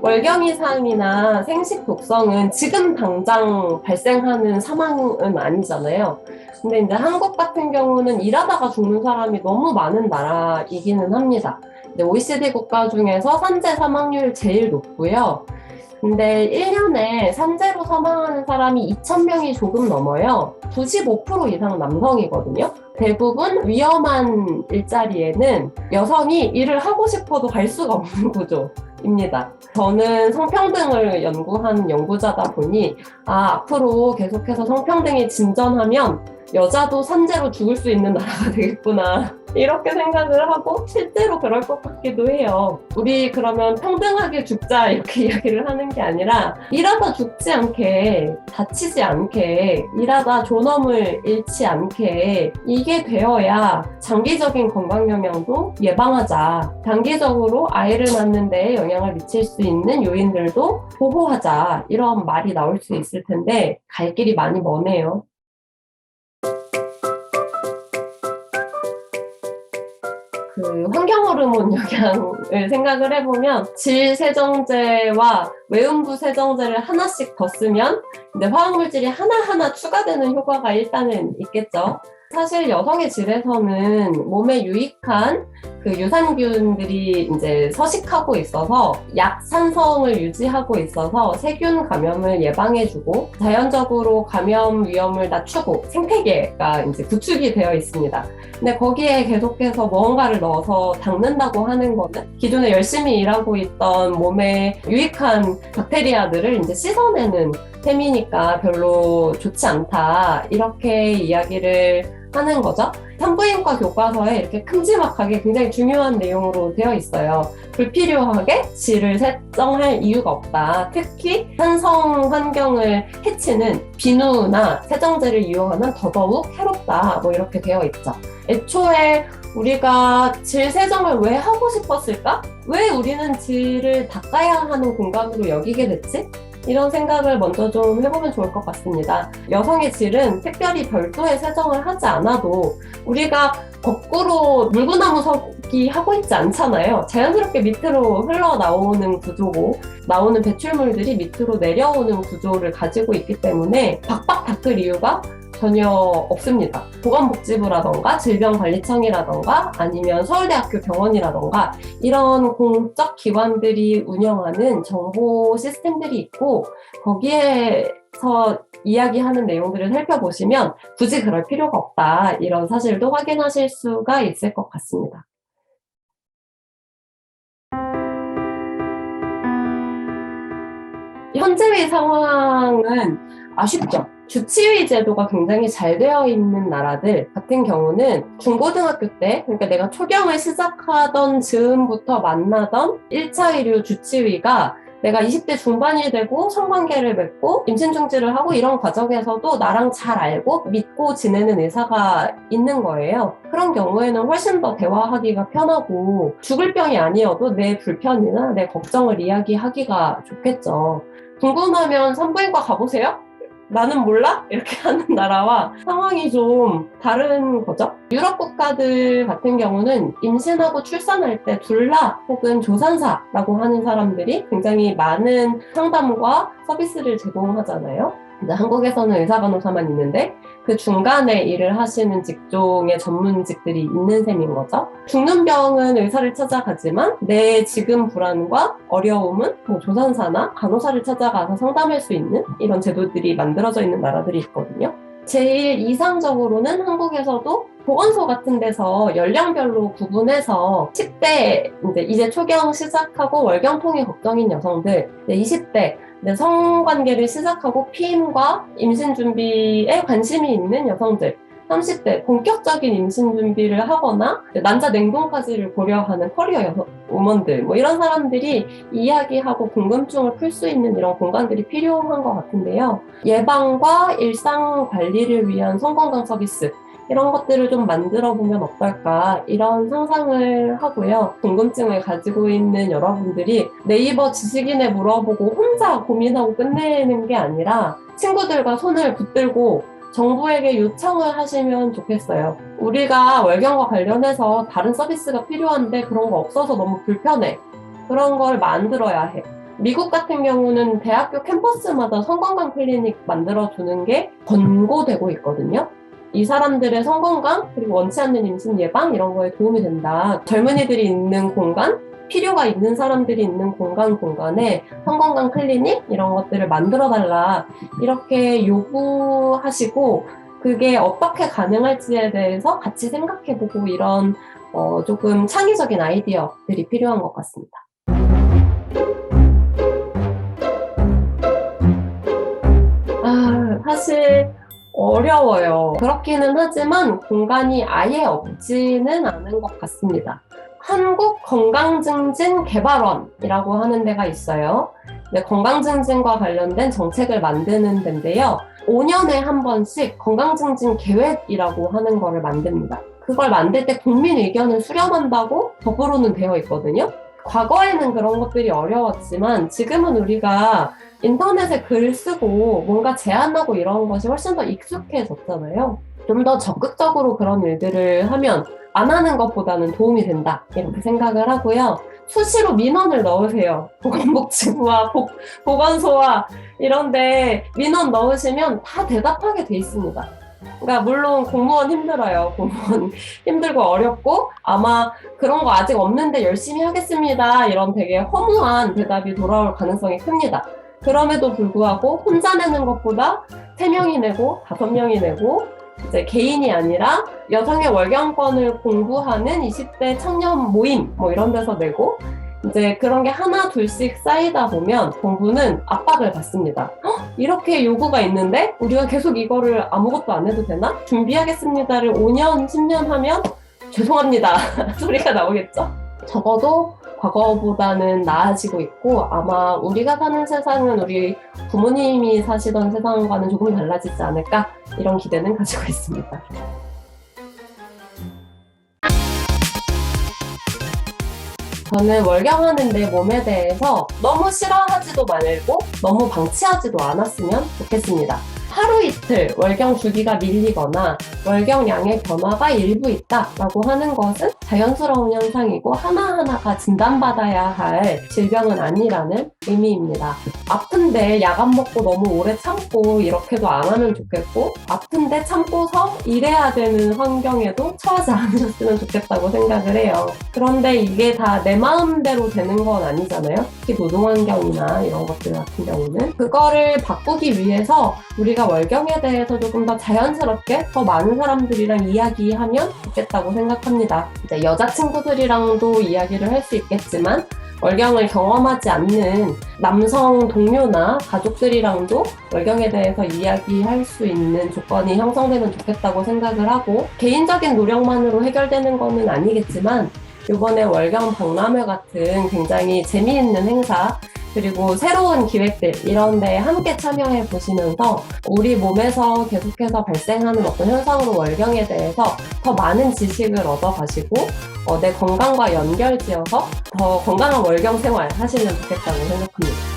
월경 이상이나 생식 독성은 지금 당장 발생하는 사망은 아니잖아요. 근데 이제 한국 같은 경우는 일하다가 죽는 사람이 너무 많은 나라이기는 합니다. 근데 OECD 국가 중에서 산재 사망률 제일 높고요. 근데 1년에 산재로 사망하는 사람이 2,000명이 조금 넘어요. 95% 이상 남성이거든요. 대부분 위험한 일자리에는 여성이 일을 하고 싶어도 갈 수가 없는 구조입니다. 저는 성평등을 연구하는 연구자다 보니 앞으로 계속해서 성평등이 진전하면 여자도 산재로 죽을 수 있는 나라가 되겠구나 이렇게 생각을 하고 실제로 그럴 것 같기도 해요. 우리 그러면 평등하게 죽자 이렇게 이야기를 하는 게 아니라 일하다 죽지 않게, 다치지 않게, 일하다 존엄을 잃지 않게 이게 되어야 장기적인 건강 영향도 예방하자, 단기적으로 아이를 낳는 데 영향을 미칠 수 있는 요인들도 보호하자, 이런 말이 나올 수 있을 텐데 갈 길이 많이 머네요. 그 환경호르몬 영향을 생각을 해보면 질세정제와 외음부 세정제를 하나씩 더 쓰면 이제 화학물질이 하나하나 추가되는 효과가 일단은 있겠죠. 사실 여성의 질에서는 몸에 유익한 그 유산균들이 이제 서식하고 있어서 약산성을 유지하고 있어서 세균 감염을 예방해주고 자연적으로 감염 위험을 낮추고 생태계가 이제 구축이 되어 있습니다. 근데 거기에 계속해서 무언가를 넣어서 닦는다고 하는 거는 기존에 열심히 일하고 있던 몸에 유익한 박테리아들을 이제 씻어내는 셈이니까 별로 좋지 않다, 이렇게 이야기를 하는 거죠. 산부인과 교과서에 이렇게 큼지막하게 굉장히 중요한 내용으로 되어 있어요. 불필요하게 질을 세정할 이유가 없다. 특히 산성 환경을 해치는 비누나 세정제를 이용하면 더더욱 해롭다. 뭐 이렇게 되어 있죠. 애초에 우리가 질 세정을 왜 하고 싶었을까? 왜 우리는 질을 닦아야 하는 공간으로 여기게 됐지? 이런 생각을 먼저 좀 해보면 좋을 것 같습니다. 여성의 질은 특별히 별도의 세정을 하지 않아도 우리가 거꾸로 물구나무 서기 하고 있지 않잖아요. 자연스럽게 밑으로 흘러나오는 구조고 나오는 배출물들이 밑으로 내려오는 구조를 가지고 있기 때문에 박박 닦을 이유가 전혀 없습니다. 보건복지부라던가 질병관리청이라던가 아니면 서울대학교 병원이라던가 이런 공적 기관들이 운영하는 정보 시스템들이 있고 거기에서 이야기하는 내용들을 살펴보시면 굳이 그럴 필요가 없다, 이런 사실도 확인하실 수가 있을 것 같습니다. 현재의 상황은 아쉽죠. 주치의 제도가 굉장히 잘 되어 있는 나라들 같은 경우는 중고등학교 때, 그러니까 내가 초경을 시작하던 즈음부터 만나던 1차 의료 주치의가 내가 20대 중반이 되고 성관계를 맺고 임신 중지를 하고 이런 과정에서도 나랑 잘 알고 믿고 지내는 의사가 있는 거예요. 그런 경우에는 훨씬 더 대화하기가 편하고 죽을 병이 아니어도 내 불편이나 내 걱정을 이야기하기가 좋겠죠. 궁금하면 산부인과 가보세요? 나는 몰라? 이렇게 하는 나라와 상황이 좀 다른 거죠. 유럽 국가들 같은 경우는 임신하고 출산할 때 둘라 혹은 조산사라고 하는 사람들이 굉장히 많은 상담과 서비스를 제공하잖아요. 근데 한국에서는 의사 간호사만 있는데 그 중간에 일을 하시는 직종의 전문직들이 있는 셈인 거죠. 죽는 병은 의사를 찾아가지만 내 지금 불안과 어려움은 뭐 조산사나 간호사를 찾아가서 상담할 수 있는 이런 제도들이 만들어져 있는 나라들이 있거든요. 제일 이상적으로는 한국에서도 보건소 같은 데서 연령별로 구분해서 10대 이제 초경 시작하고 월경통이 걱정인 여성들, 20대 성관계를 시작하고 피임과 임신 준비에 관심이 있는 여성들, 30대 본격적인 임신 준비를 하거나 난자 냉동까지를 고려하는 커리어 우먼들, 뭐 이런 사람들이 이야기하고 궁금증을 풀 수 있는 이런 공간들이 필요한 것 같은데요. 예방과 일상 관리를 위한 성건강 서비스, 이런 것들을 좀 만들어 보면 어떨까, 이런 상상을 하고요. 궁금증을 가지고 있는 여러분들이 네이버 지식인에 물어보고 혼자 고민하고 끝내는 게 아니라 친구들과 손을 붙들고 정부에게 요청을 하시면 좋겠어요. 우리가 월경과 관련해서 다른 서비스가 필요한데 그런 거 없어서 너무 불편해. 그런 걸 만들어야 해. 미국 같은 경우는 대학교 캠퍼스마다 성건강 클리닉 만들어주는 게 권고되고 있거든요. 이 사람들의 성건강 그리고 원치 않는 임신 예방 이런 거에 도움이 된다. 젊은이들이 있는 공간, 필요가 있는 사람들이 있는 공간에 성건강 클리닉 이런 것들을 만들어달라 이렇게 요구하시고 그게 어떻게 가능할지에 대해서 같이 생각해보고 이런 조금 창의적인 아이디어들이 필요한 것 같습니다. 사실 어려워요. 그렇기는 하지만 공간이 아예 없지는 않은 것 같습니다. 한국건강증진개발원이라고 하는 데가 있어요. 네, 건강증진과 관련된 정책을 만드는 데인데요. 5년에 한 번씩 건강증진 계획이라고 하는 거를 만듭니다. 그걸 만들 때 국민 의견을 수렴한다고 법으로는 되어 있거든요. 과거에는 그런 것들이 어려웠지만 지금은 우리가 인터넷에 글 쓰고 뭔가 제안하고 이런 것이 훨씬 더 익숙해졌잖아요. 좀 더 적극적으로 그런 일들을 하면 안 하는 것보다는 도움이 된다 이렇게 생각을 하고요. 수시로 민원을 넣으세요. 보건복지부와 보건소와 이런데 민원 넣으시면 다 대답하게 돼 있습니다. 그러니까 물론 공무원 힘들어요. 공무원 힘들고 어렵고 아마 그런 거 아직 없는데 열심히 하겠습니다. 이런 되게 허무한 대답이 돌아올 가능성이 큽니다. 그럼에도 불구하고 혼자 내는 것보다 3명이 내고 5명이 내고 이제 개인이 아니라 여성의 월경권을 공부하는 20대 청년 모임 뭐 이런 데서 내고 이제 그런 게 하나 둘씩 쌓이다 보면 정부는 압박을 받습니다. 이렇게 요구가 있는데 우리가 계속 이거를 아무것도 안 해도 되나? 준비하겠습니다를 5년, 10년 하면 죄송합니다 소리가 나오겠죠? 적어도 과거보다는 나아지고 있고 아마 우리가 사는 세상은 우리 부모님이 사시던 세상과는 조금 달라지지 않을까 이런 기대는 가지고 있습니다. 저는 월경하는 내 몸에 대해서 너무 싫어하지도 말고 너무 방치하지도 않았으면 좋겠습니다. 하루 이틀 월경 주기가 밀리거나 월경량의 변화가 일부 있다라고 하는 것은 자연스러운 현상이고 하나하나가 진단받아야 할 질병은 아니라는 의미입니다. 아픈데 약 안 먹고 너무 오래 참고 이렇게도 안 하면 좋겠고 아픈데 참고서 일해야 되는 환경에도 처하지 않으셨으면 좋겠다고 생각을 해요. 그런데 이게 다 내 마음대로 되는 건 아니잖아요. 특히 노동환경이나 이런 것들 같은 경우는 그거를 바꾸기 위해서 우리가 월경에 대해서 조금 더 자연스럽게 더 많은 사람들이랑 이야기하면 좋겠다고 생각합니다. 이제 여자친구들이랑도 이야기를 할 수 있겠지만 월경을 경험하지 않는 남성 동료나 가족들이랑도 월경에 대해서 이야기할 수 있는 조건이 형성되면 좋겠다고 생각을 하고 개인적인 노력만으로 해결되는 거는 아니겠지만 이번에 월경 박람회 같은 굉장히 재미있는 행사 그리고 새로운 기획들 이런 데 함께 참여해 보시면서 우리 몸에서 계속해서 발생하는 어떤 현상으로 월경에 대해서 더 많은 지식을 얻어가시고 내 건강과 연결지어서 더 건강한 월경 생활 하시면 좋겠다고 생각합니다.